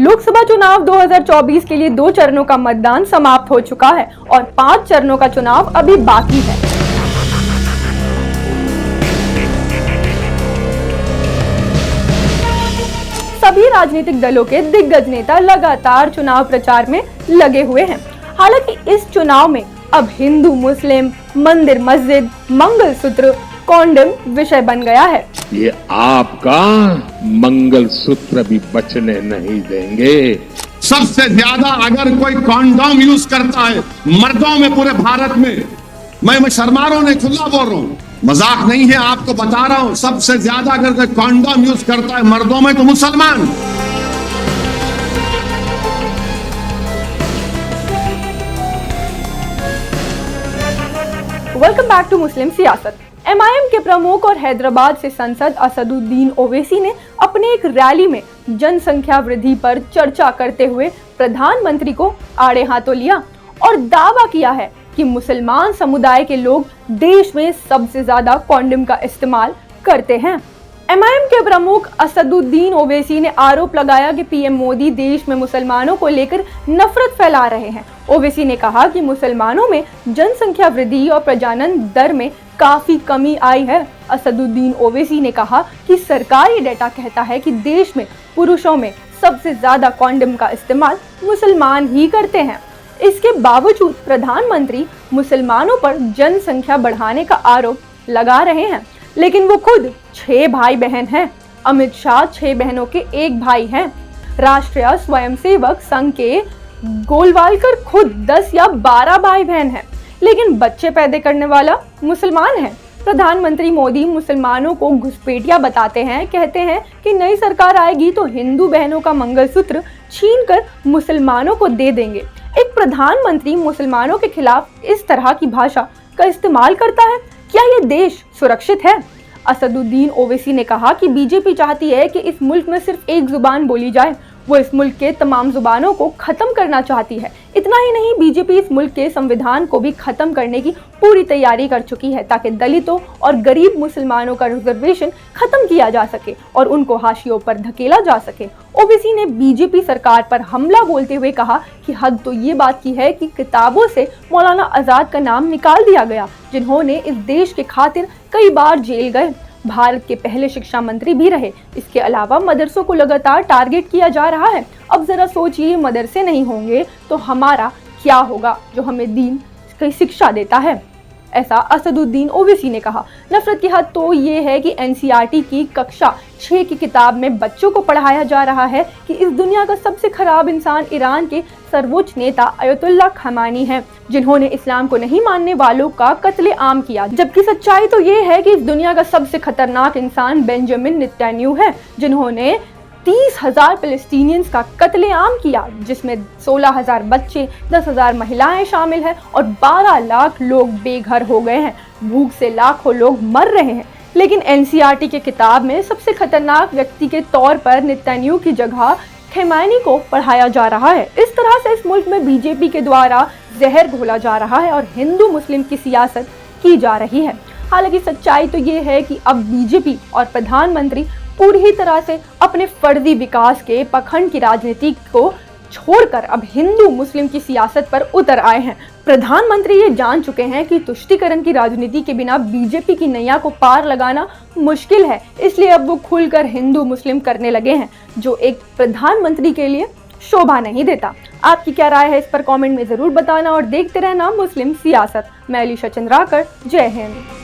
लोकसभा चुनाव 2024 के लिए 2 चरणों का मतदान समाप्त हो चुका है और 5 चरणों का चुनाव अभी बाकी है। सभी राजनीतिक दलों के दिग्गज नेता लगातार चुनाव प्रचार में लगे हुए हैं। हालांकि इस चुनाव में अब हिंदू मुस्लिम, मंदिर मस्जिद, मंगलसूत्र, कॉन्डम विषय बन गया है। ये आपका मंगलसूत्र भी बचने नहीं देंगे। सबसे ज्यादा अगर कोई कॉन्डोम यूज करता है मर्दों में पूरे भारत में, मैं शर्मा रहा हूं, नहीं खुला बोल रहा हूं, मजाक नहीं है, आपको बता रहा हूं, सबसे ज्यादा अगर कोई कॉन्डोम यूज करता है मर्दों में तो मुसलमान। वेलकम बैक टू मुस्लिम सियासत। MIM के प्रमुख और हैदराबाद से सांसद असदुद्दीन ओवैसी ने अपने एक रैली में जनसंख्या वृद्धि पर चर्चा करते हुए प्रधानमंत्री को आड़े हाथों लिया और दावा किया है कि मुसलमान समुदाय के लोग देश में सबसे ज्यादा कॉन्डम का इस्तेमाल करते हैं। MIM के प्रमुख असदुद्दीन ओवैसी ने आरोप लगाया कि PM मोदी देश में मुसलमानों को लेकर नफरत फैला रहे हैं। ओवैसी ने कहा कि मुसलमानों में जनसंख्या वृद्धि और प्रजनन दर में काफी कमी आई है। असदुद्दीन ओवैसी ने कहा कि सरकारी डेटा कहता है कि देश में पुरुषों में सबसे ज्यादा कॉन्डम का इस्तेमाल मुसलमान ही करते हैं। इसके बावजूद प्रधानमंत्री मुसलमानों पर जनसंख्या बढ़ाने का आरोप लगा रहे हैं, लेकिन वो खुद 6 भाई बहन हैं। अमित शाह 6 बहनों के एक भाई हैं। राष्ट्रीय स्वयंसेवक संघ के गोलवालकर खुद 10 या 12 भाई बहन हैं, लेकिन बच्चे पैदा करने वाला मुसलमान है। प्रधानमंत्री मोदी मुसलमानों को घुसपैठिया बताते हैं, कहते हैं कि नई सरकार आएगी तो हिंदू बहनों का मंगलसूत्र छीनकर मुसलमानों को दे देंगे। एक प्रधानमंत्री मुसलमानों के खिलाफ इस तरह की भाषा का इस्तेमाल करता है, क्या ये देश सुरक्षित है? असदुद्दीन ओवैसी ने कहा कि बीजेपी चाहती है कि इस मुल्क में सिर्फ एक जुबान बोली जाए। वो इस मुल्क के तमाम जुबानों को खत्म करना चाहती है। इतना ही नहीं, बीजेपी इस मुल्क के संविधान को भी खत्म करने की पूरी तैयारी कर चुकी है ताकि दलितों और गरीब मुसलमानों का रिजर्वेशन खत्म किया जा सके और उनको हाशियों पर धकेला जा सके। ओवैसी ने बीजेपी सरकार पर हमला बोलते हुए कहा कि हद तो ये बात की है कि किताबों से मौलाना आजाद का नाम निकाल दिया गया, जिन्होंने इस देश के खातिर कई बार जेल गए, भारत के पहले शिक्षा मंत्री भी रहे। इसके अलावा मदरसों को लगातार टारगेट किया जा रहा है। अब जरा सोचिए, मदरसे नहीं होंगे तो हमारा क्या होगा जो हमें दीन की शिक्षा देता है, ऐसा असदुद्दीन ओवैसी ने कहा। नफरत की हद तो ये है कि NCERT की कक्षा 6 की किताब में बच्चों को पढ़ाया जा रहा है कि इस दुनिया का सबसे खराब इंसान ईरान के सर्वोच्च नेता अयतुल्ला खमेनी है, जिन्होंने इस्लाम को नहीं मानने वालों का कत्ले आम किया। जबकि सच्चाई तो ये है कि इस दुनिया का सबसे खतरनाक इंसान बेंजामिन नेतन्याहू है, जिन्होंने 30,000 फिलिस्तीनियंस का कत्लेआम किया, जिसमें 16,000 बच्चे, 10,000 महिलाएं शामिल हैं और 12 लाख लोग बेघर हो गए हैं। भूख से लाखों लोग मर रहे हैं। लेकिन NCERT के किताब में सबसे खतरनाक व्यक्ति के तौर पर नेतन्याहू की जगह खमेनी को पढ़ाया जा रहा है। इस तरह से इस मुल्क में बीजेपी के द्वारा जहर घोला जा रहा है और हिंदू मुस्लिम की सियासत की जा रही है। हालांकि सच्चाई तो ये है कि अब बीजेपी और प्रधानमंत्री पूरी तरह से अपने फर्जी विकास के पखंड की राजनीति को छोड़कर अब हिंदू मुस्लिम की सियासत पर उतर आए हैं। प्रधानमंत्री ये जान चुके हैं कि तुष्टीकरण की राजनीति के बिना बीजेपी की नैया को पार लगाना मुश्किल है, इसलिए अब वो खुलकर हिंदू मुस्लिम करने लगे हैं, जो एक प्रधानमंत्री के लिए शोभा नहीं देता। आपकी क्या राय है इस पर कमेंट में जरूर बताना और देखते रहना मुस्लिम सियासत। मैं अलीशा चंद्राकर, जय हिंद।